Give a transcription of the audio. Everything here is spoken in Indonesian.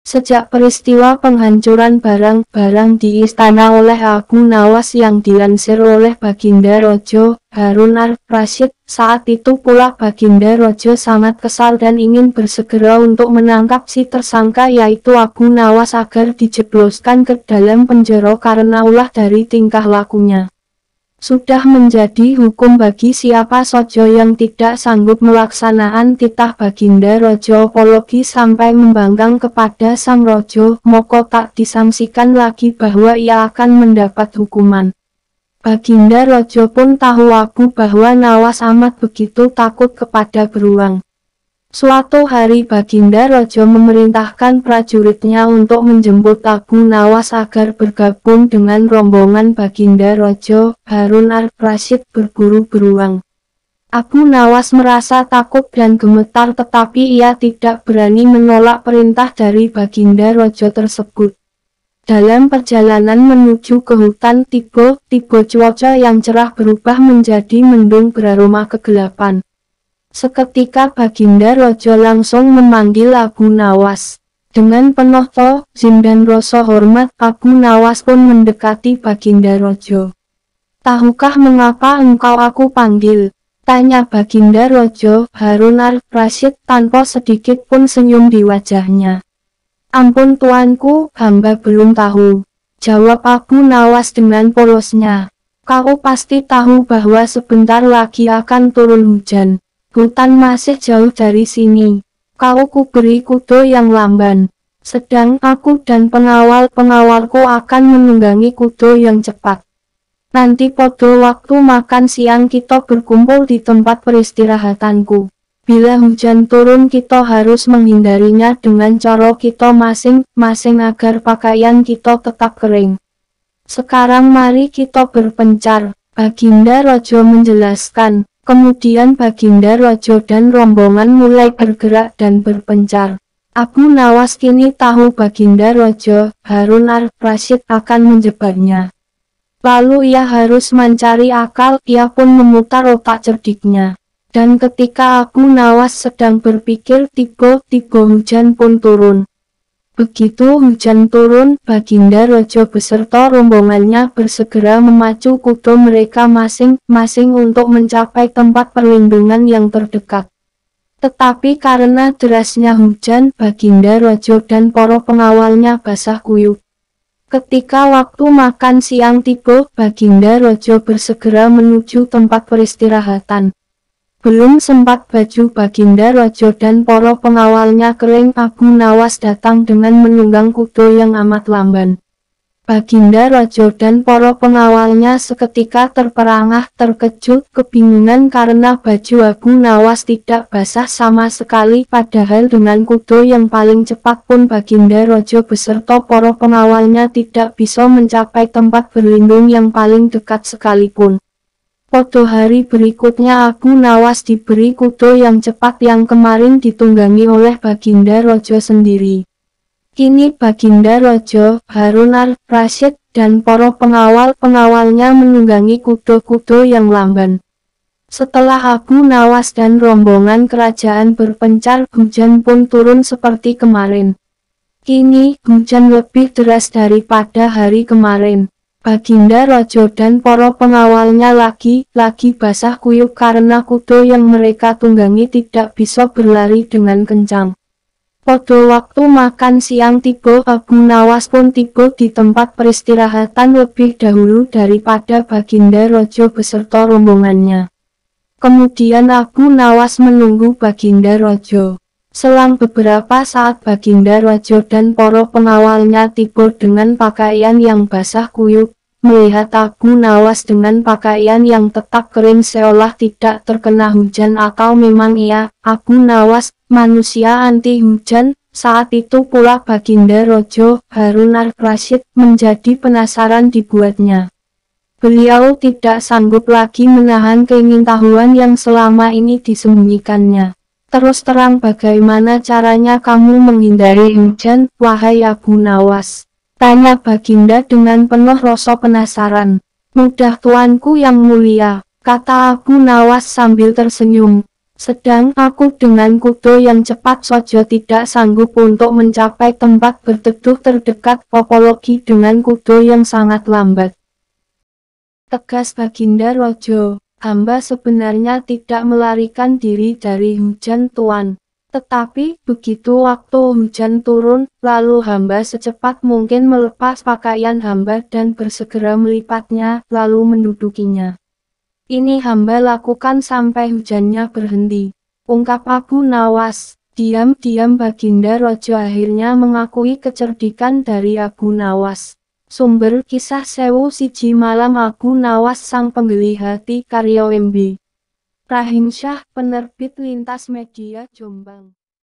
Sejak peristiwa penghancuran barang-barang di istana oleh Abu Nawas yang dilansir oleh Baginda Raja Harun al-Rasyid, saat itu pula Baginda Raja sangat kesal dan ingin bersegera untuk menangkap si tersangka yaitu Abu Nawas agar dijebloskan ke dalam penjara karena ulah dari tingkah lakunya. Sudah menjadi hukum bagi siapa saja yang tidak sanggup melaksanakan titah Baginda Raja apologi sampai membangkang kepada sang Raja, maka tak disangsikan lagi bahwa ia akan mendapat hukuman. Baginda Raja pun tahu bahwa Nawas amat begitu takut kepada beruang. Suatu hari Baginda Raja memerintahkan prajuritnya untuk menjemput Abu Nawas agar bergabung dengan rombongan Baginda Raja Harun al-Rasyid berburu beruang. Abu Nawas merasa takut dan gemetar tetapi ia tidak berani menolak perintah dari Baginda Raja tersebut. Dalam perjalanan menuju ke hutan tiba-tiba cuaca yang cerah berubah menjadi mendung beraroma kegelapan. Seketika Baginda Raja langsung memanggil Abu Nawas. Dengan penuh ta'zim dan rasa hormat Abu Nawas pun mendekati Baginda Raja. "Tahukah mengapa engkau aku panggil?" tanya Baginda Raja Harun al-Rasyid tanpa sedikit pun senyum di wajahnya. "Ampun tuanku, hamba belum tahu," jawab Abu Nawas dengan polosnya. "Kau pasti tahu bahwa sebentar lagi akan turun hujan. Hutan masih jauh dari sini. Kau kuberi kuda yang lamban. Sedang aku dan pengawal-pengawalku akan menunggangi kuda yang cepat. Nanti pada waktu makan siang kita berkumpul di tempat peristirahatanku. Bila hujan turun kita harus menghindarinya dengan cara kita masing-masing agar pakaian kita tetap kering. Sekarang mari kita berpencar," Baginda Raja menjelaskan. Kemudian Baginda Raja dan rombongan mulai bergerak dan berpencar. Abu Nawas kini tahu Baginda Raja Harun al-Rasyid akan menjebaknya. Lalu ia harus mencari akal, ia pun memutar otak cerdiknya. Dan ketika Abu Nawas sedang berpikir tiba-tiba hujan pun turun. Begitu hujan turun, Baginda Raja beserta rombongannya bersegera memacu kuda mereka masing-masing untuk mencapai tempat perlindungan yang terdekat. Tetapi karena derasnya hujan, Baginda Raja dan para pengawalnya basah kuyup. Ketika waktu makan siang tiba, Baginda Raja bersegera menuju tempat peristirahatan. Belum sempat baju Baginda Raja dan para pengawalnya kering, Abu Nawas datang dengan menunggang kuda yang amat lamban. Baginda Raja dan para pengawalnya seketika terperangah, terkejut, kebingungan karena baju Abu Nawas tidak basah sama sekali, padahal dengan kuda yang paling cepat pun Baginda Raja beserta para pengawalnya tidak bisa mencapai tempat berlindung yang paling dekat sekalipun. Pada hari berikutnya Abu Nawas diberi kuda yang cepat yang kemarin ditunggangi oleh Baginda Raja sendiri. Kini Baginda Raja Harun al-Rasyid dan para pengawal-pengawalnya menunggangi kuda-kuda yang lamban. Setelah Abu Nawas dan rombongan kerajaan berpencar, hujan pun turun seperti kemarin. Kini hujan lebih deras daripada hari kemarin. Baginda Raja dan para pengawalnya lagi-lagi basah kuyup karena kuda yang mereka tunggangi tidak bisa berlari dengan kencang. Pada waktu makan siang tiba, Abu Nawas pun tiba di tempat peristirahatan lebih dahulu daripada Baginda Raja beserta rombongannya. Kemudian Abu Nawas menunggu Baginda Raja. Selang beberapa saat Baginda Raja dan para pengawalnya tiba dengan pakaian yang basah kuyup. Melihat Abu Nawas dengan pakaian yang tetap kering seolah tidak terkena hujan atau memang ia, Abu Nawas, manusia anti hujan, saat itu pula Baginda Raja Harun al-Rasyid menjadi penasaran dibuatnya. Beliau tidak sanggup lagi menahan keingintahuan yang selama ini disembunyikannya. "Terus terang bagaimana caranya kamu menghindari hujan, wahai Abu Nawas?" tanya Baginda dengan penuh rasa penasaran. "Mudah tuanku yang mulia," kata Abu Nawas sambil tersenyum. Sedang aku dengan kuda yang cepat saja tidak sanggup untuk mencapai tempat berteduh terdekat, apalagi dengan kuda yang sangat lambat. Tegas Baginda Rojo, hamba sebenarnya tidak melarikan diri dari hujan tuan. Tetapi begitu waktu hujan turun, lalu hamba secepat mungkin melepas pakaian hamba dan bersegera melipatnya, lalu mendudukinya. Ini hamba lakukan sampai hujannya berhenti. Ungkap Abu Nawas. Diam-diam Baginda Rojo akhirnya mengakui kecerdikan dari Abu Nawas. Sumber kisah Sewu Siji Malam Abu Nawas Sang Pembeli Hati karya MB. Rahim Syah, Penerbit Lintas Media Jombang.